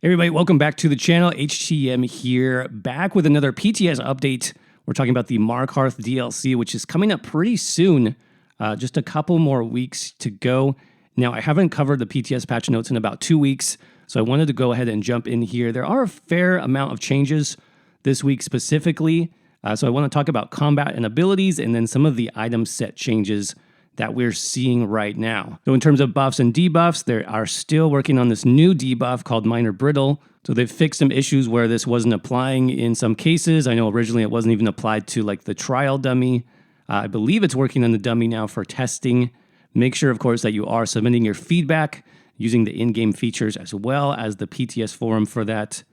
Everybody, welcome back to the channel. HTM here, back with another PTS update. We're talking about the Markarth DLC, which is coming up pretty soon. Just a couple more weeks to go. Now, I haven't covered the PTS patch notes in about 2 weeks, so I wanted to go ahead and jump in here. There are a fair amount of changes this week specifically, so I want to talk about combat and abilities, and then some of the item set changes that we're seeing right now. So in terms of buffs and debuffs, they are still working on this new debuff called Minor Brittle. So they've fixed some issues where this wasn't applying in some cases. I know originally it wasn't even applied to like the trial dummy. I believe it's working on the dummy now for testing. Make sure, of course, that you are submitting your feedback using the in-game features as well as the PTS forum for that.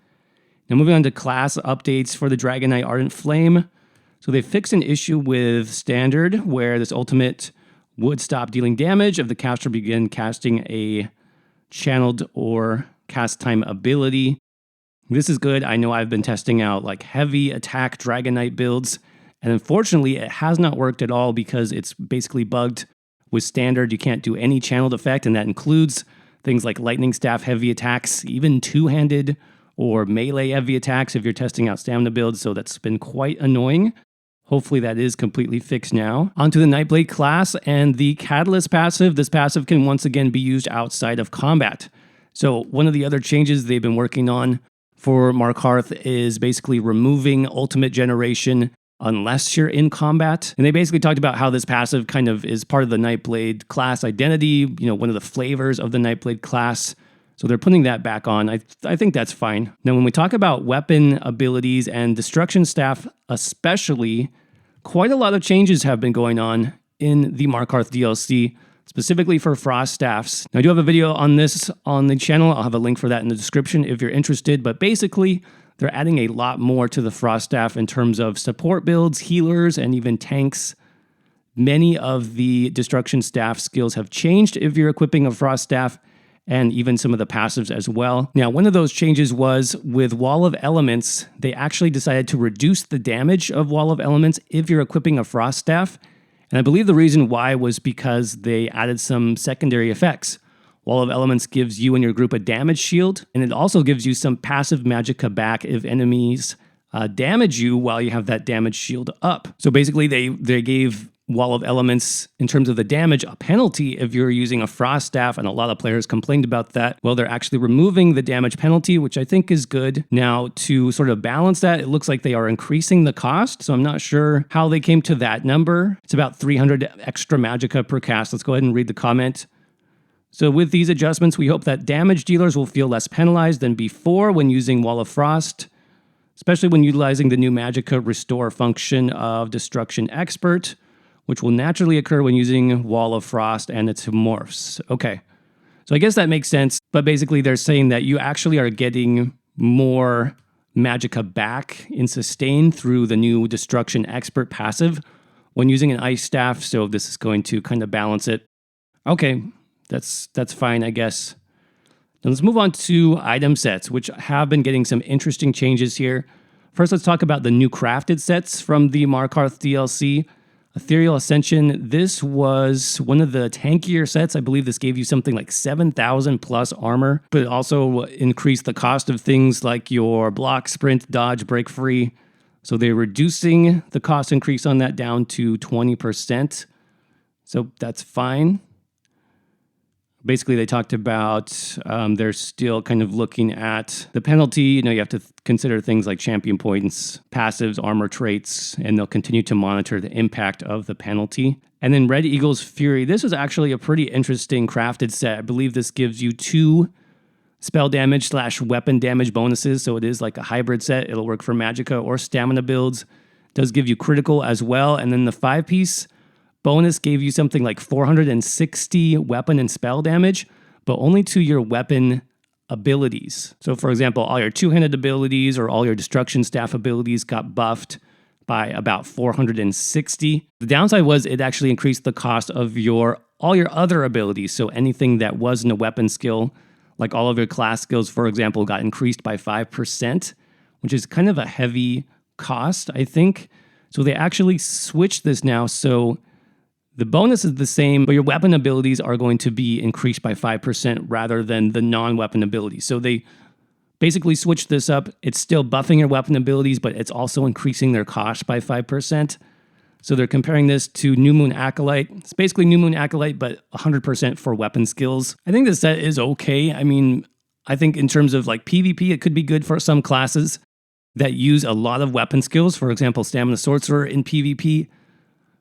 Now moving on to class updates for the Dragon Knight Ardent Flame. So they fixed an issue with Standard where this ultimate would stop dealing damage if the caster began casting a channeled or cast time ability. This is good. I know I've been testing out like heavy attack Dragon Knight builds, and unfortunately it has not worked at all because it's basically bugged with Standard. You can't do any channeled effect, and that includes things like lightning staff heavy attacks, even two-handed or melee heavy attacks if you're testing out stamina builds, so that's been quite annoying. Hopefully that is completely fixed now. Onto the Nightblade class and the Catalyst passive. This passive can once again be used outside of combat. So one of the other changes they've been working on for Markarth is basically removing ultimate generation unless you're in combat. And they basically talked about how this passive kind of is part of the Nightblade class identity, you know, one of the flavors of the Nightblade class. So they're putting that back on. I think that's fine. Now, when we talk about weapon abilities and destruction staff especially, quite a lot of changes have been going on in the Markarth DLC, specifically for frost staffs. Now, I do have a video on this on the channel. I'll have a link for that in the description if you're interested. But basically, they're adding a lot more to the frost staff in terms of support builds, healers, and even tanks. Many of the destruction staff skills have changed if you're equipping a frost staff, and even some of the passives as well. Now, one of those changes was with Wall of Elements, they actually decided to reduce the damage of Wall of Elements if you're equipping a Frost Staff. And I believe the reason why was because they added some secondary effects. Wall of Elements gives you and your group a damage shield, and it also gives you some passive magicka back if enemies damage you while you have that damage shield up. So basically, they gave Wall of Elements, in terms of the damage, a penalty if you're using a Frost Staff, and a lot of players complained about that. Well, they're actually removing the damage penalty, which I think is good. Now, to sort of balance that, it looks like they are increasing the cost, so I'm not sure how they came to that number. It's about 300 extra magicka per cast. Let's go ahead and read the comment. So with these adjustments, we hope that damage dealers will feel less penalized than before when using Wall of Frost, especially when utilizing the new magicka restore function of Destruction Expert, which will naturally occur when using Wall of Frost and its morphs. Okay, so I guess that makes sense, but basically they're saying that you actually are getting more magicka back in sustain through the new Destruction Expert passive when using an Ice Staff, so this is going to kind of balance it. Okay, that's fine, I guess. Now let's move on to item sets, which have been getting some interesting changes here. First, let's talk about the new crafted sets from the Markarth DLC. Ethereal Ascension, this was one of the tankier sets. I believe this gave you something like 7,000 plus armor, but it also increased the cost of things like your block, sprint, dodge, break free. So they're reducing the cost increase on that down to 20%. So that's fine. Basically, they talked about they're still kind of looking at the penalty. You know, you have to consider things like champion points, passives, armor traits, and they'll continue to monitor the impact of the penalty. And then Red Eagle's Fury. This is actually a pretty interesting crafted set. I believe this gives you 2 spell damage / weapon damage bonuses. So it is like a hybrid set. It'll work for magicka or stamina builds. It does give you critical as well. And then the 5-piece bonus gave you something like 460 weapon and spell damage, but only to your weapon abilities. So for example, all your two-handed abilities or all your destruction staff abilities got buffed by about 460. The downside was it actually increased the cost of all your other abilities. So anything that wasn't a weapon skill, like all of your class skills, for example, got increased by 5%, which is kind of a heavy cost, I think. So they actually switched this now, so the bonus is the same, but your weapon abilities are going to be increased by 5% rather than the non-weapon abilities. So they basically switched this up. It's still buffing your weapon abilities, but it's also increasing their cost by 5%. So they're comparing this to New Moon Acolyte. It's basically New Moon Acolyte, but 100% for weapon skills. I think this set is okay. I mean, I think in terms of like PvP, it could be good for some classes that use a lot of weapon skills. For example, Stamina Sorcerer in PvP.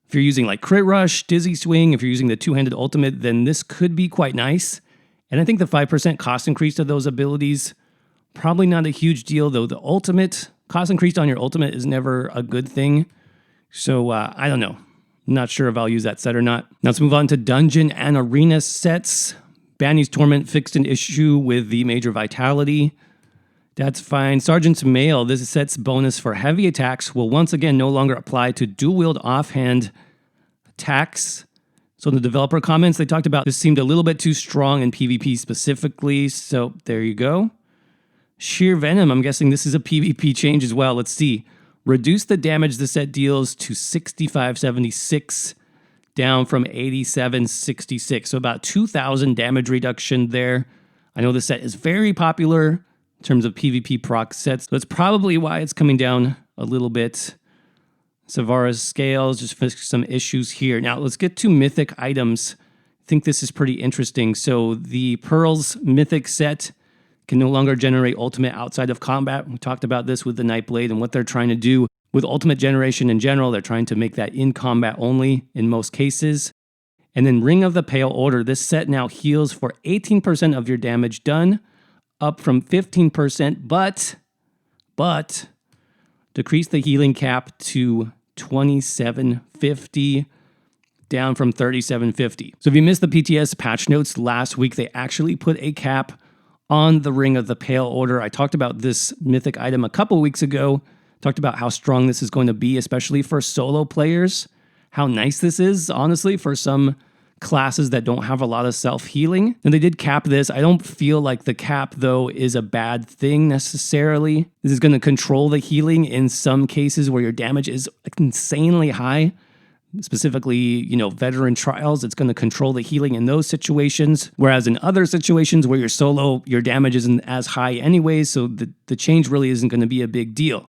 If you're using like Crit Rush, Dizzy Swing, if you're using the two-handed ultimate, then this could be quite nice. And I think the 5% cost increase to those abilities, probably not a huge deal, though the ultimate, cost increase on your ultimate is never a good thing. So I don't know. Not sure if I'll use that set or not. Now let's move on to Dungeon and Arena sets. Banny's Torment fixed an issue with the Major Vitality. That's fine. Sergeant's Mail, this set's bonus for heavy attacks, will once again no longer apply to dual-wield offhand attacks. So in the developer comments, they talked about this seemed a little bit too strong in PvP specifically, so there you go. Sheer Venom, I'm guessing this is a PvP change as well. Let's see. Reduce the damage the set deals to 6576, down from 8766. So about 2,000 damage reduction there. I know the set is very popular in terms of PvP proc sets. That's probably why it's coming down a little bit. Savara's Scales, just fix some issues here. Now let's get to Mythic items. I think this is pretty interesting. So the Pearls Mythic set can no longer generate ultimate outside of combat. We talked about this with the Nightblade and what they're trying to do with ultimate generation in general. They're trying to make that in combat only in most cases. And then Ring of the Pale Order. This set now heals for 18% of your damage done, up from 15%, but decrease the healing cap to 2750, down from 3750. So if you missed the PTS patch notes last week, they actually put a cap on the Ring of the Pale Order. I talked about this mythic item a couple weeks ago, talked about how strong this is going to be, especially for solo players, how nice this is, honestly, for some classes that don't have a lot of self-healing. And they did cap this. I don't feel like the cap, though, is a bad thing necessarily. This is going to control the healing in some cases where your damage is insanely high. Specifically, you know, veteran trials, it's going to control the healing in those situations. Whereas in other situations where you're solo, your damage isn't as high anyways, so the change really isn't going to be a big deal.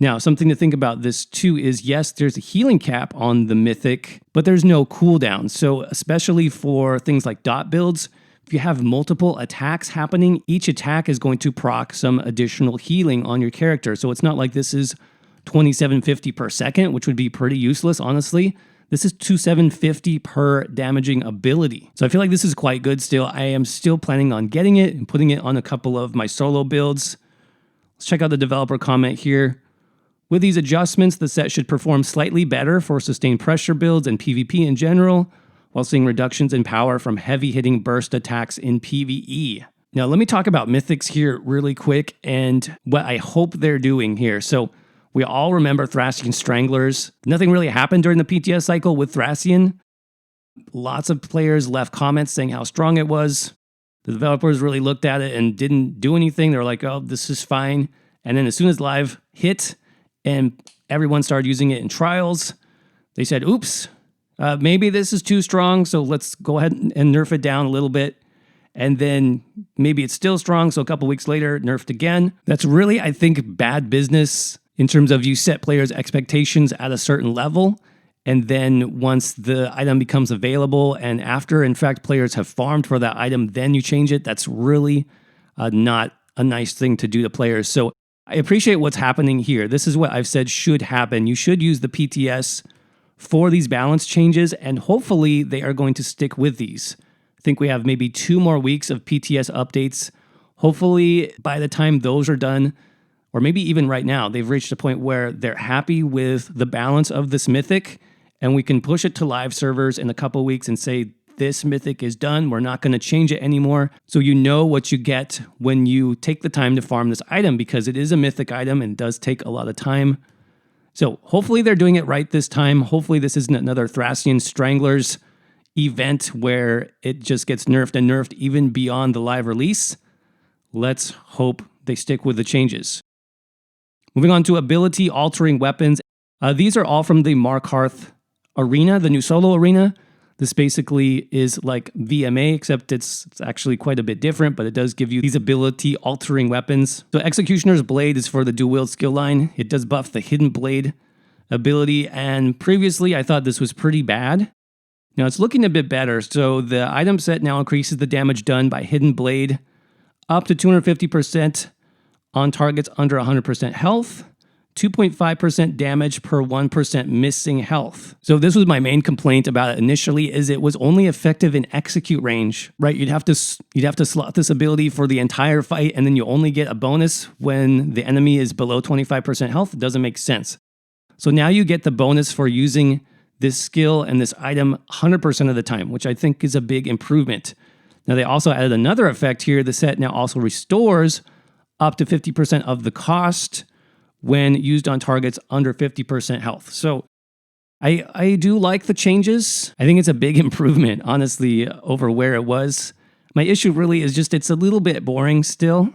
Now, something to think about this too is, yes, there's a healing cap on the Mythic, but there's no cooldown. So especially for things like dot builds, if you have multiple attacks happening, each attack is going to proc some additional healing on your character. So it's not like this is 2750 per second, which would be pretty useless, honestly. This is 2750 per damaging ability. So I feel like this is quite good still. I am still planning on getting it and putting it on a couple of my solo builds. Let's check out the developer comment here. With these adjustments, the set should perform slightly better for sustained pressure builds and PvP in general, while seeing reductions in power from heavy-hitting burst attacks in PvE. Now, let me talk about Mythics here really quick and what I hope they're doing here. So we all remember Thracian Stranglers. Nothing really happened during the PTS cycle with Thracian. Lots of players left comments saying how strong it was. The developers really looked at it and didn't do anything. They were like, oh, this is fine. And then as soon as live hit and everyone started using it in trials, they said, oops, maybe this is too strong, so let's go ahead and nerf it down a little bit. And then maybe it's still strong, so a couple weeks later, nerfed again. That's really, I think, bad business in terms of you set players' expectations at a certain level, and then once the item becomes available and after, in fact, players have farmed for that item, then you change it. That's really not a nice thing to do to players. So I appreciate what's happening here. This is what I've said should happen. You should use the PTS for these balance changes, and hopefully they are going to stick with these. I think we have maybe 2 more weeks of PTS updates. Hopefully by the time those are done, or maybe even right now, they've reached a point where they're happy with the balance of this Mythic, and we can push it to live servers in a couple weeks and say, this Mythic is done, we're not going to change it anymore. So you know what you get when you take the time to farm this item, because it is a Mythic item and does take a lot of time. So hopefully they're doing it right this time. Hopefully this isn't another Thracian Stranglers event where it just gets nerfed and nerfed even beyond the live release. Let's hope they stick with the changes. Moving on to ability-altering weapons. These are all from the Markarth Arena, the new solo arena. This basically is like VMA, except it's actually quite a bit different, but it does give you these ability-altering weapons. So Executioner's Blade is for the dual-wield skill line. It does buff the Hidden Blade ability, and previously I thought this was pretty bad. Now it's looking a bit better. So the item set now increases the damage done by Hidden Blade up to 250% on targets under 100% health. 2.5% damage per 1% missing health. So this was my main complaint about it initially, is it was only effective in execute range, right? You'd have to slot this ability for the entire fight, and then you only get a bonus when the enemy is below 25% health. It doesn't make sense. So now you get the bonus for using this skill and this item 100% of the time, which I think is a big improvement. Now they also added another effect here. The set now also restores up to 50% of the cost when used on targets under 50% health. So I do like the changes. I think it's a big improvement, honestly, over where it was. My issue really is just it's a little bit boring still.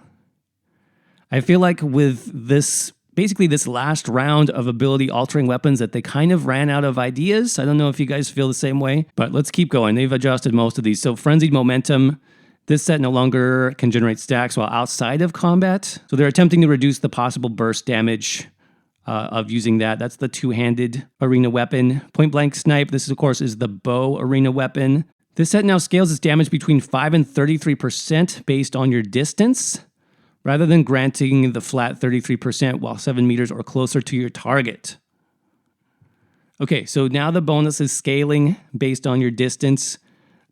I feel like with this, basically this last round of ability-altering weapons, that they kind of ran out of ideas. I don't know if you guys feel the same way, but let's keep going. They've adjusted most of these. So Frenzied Momentum. This set no longer can generate stacks while outside of combat. So they're attempting to reduce the possible burst damage of using that. That's the two-handed arena weapon. Point Blank Snipe, this of course is the bow arena weapon. This set now scales its damage between 5 and 33% based on your distance, rather than granting the flat 33% while 7 meters or closer to your target. Okay, so now the bonus is scaling based on your distance,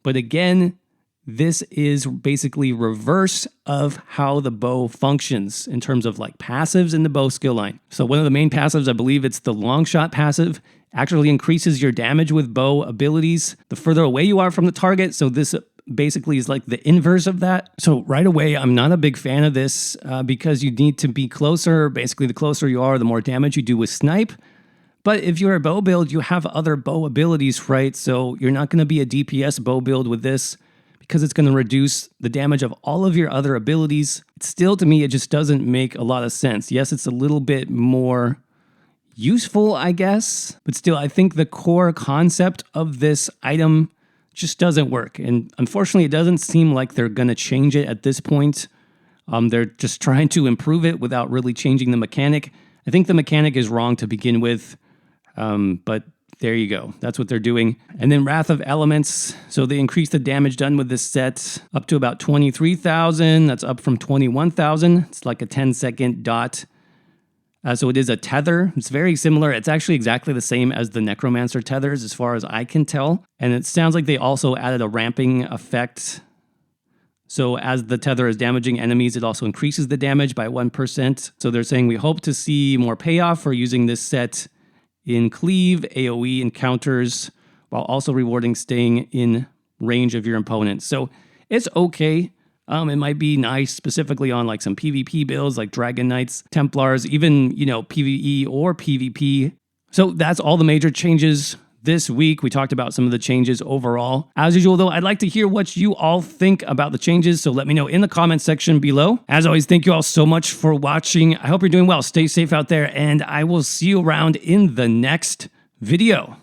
but again, this is basically reverse of how the bow functions in terms of like passives in the bow skill line. So one of the main passives, I believe it's the long shot passive, actually increases your damage with bow abilities the further away you are from the target. So this basically is like the inverse of that. So right away, I'm not a big fan of this because you need to be closer. Basically, the closer you are, the more damage you do with snipe. But if you're a bow build, you have other bow abilities, right? So you're not going to be a DPS bow build with this, because it's going to reduce the damage of all of your other abilities. Still, to me, it just doesn't make a lot of sense. Yes, it's a little bit more useful, I guess, but still, I think the core concept of this item just doesn't work. And unfortunately, it doesn't seem like they're going to change it at this point. They're just trying to improve it without really changing the mechanic. I think the mechanic is wrong to begin with, but there you go. That's what they're doing. And then Wrath of Elements. So they increased the damage done with this set up to about 23,000. That's up from 21,000. It's like a 10-second dot. So it is a tether. It's very similar. It's actually exactly the same as the Necromancer tethers as far as I can tell. And it sounds like they also added a ramping effect. So as the tether is damaging enemies, it also increases the damage by 1%. So they're saying we hope to see more payoff for using this set in cleave, AoE encounters, while also rewarding staying in range of your opponent. So it's okay. It might be nice specifically on like some PvP builds like Dragon Knights, Templars, even, PvE or PvP. So that's all the major changes this week. We talked about some of the changes overall. As usual, though, I'd like to hear what you all think about the changes, so let me know in the comment section below. As always, thank you all so much for watching. I hope you're doing well. Stay safe out there, and I will see you around in the next video.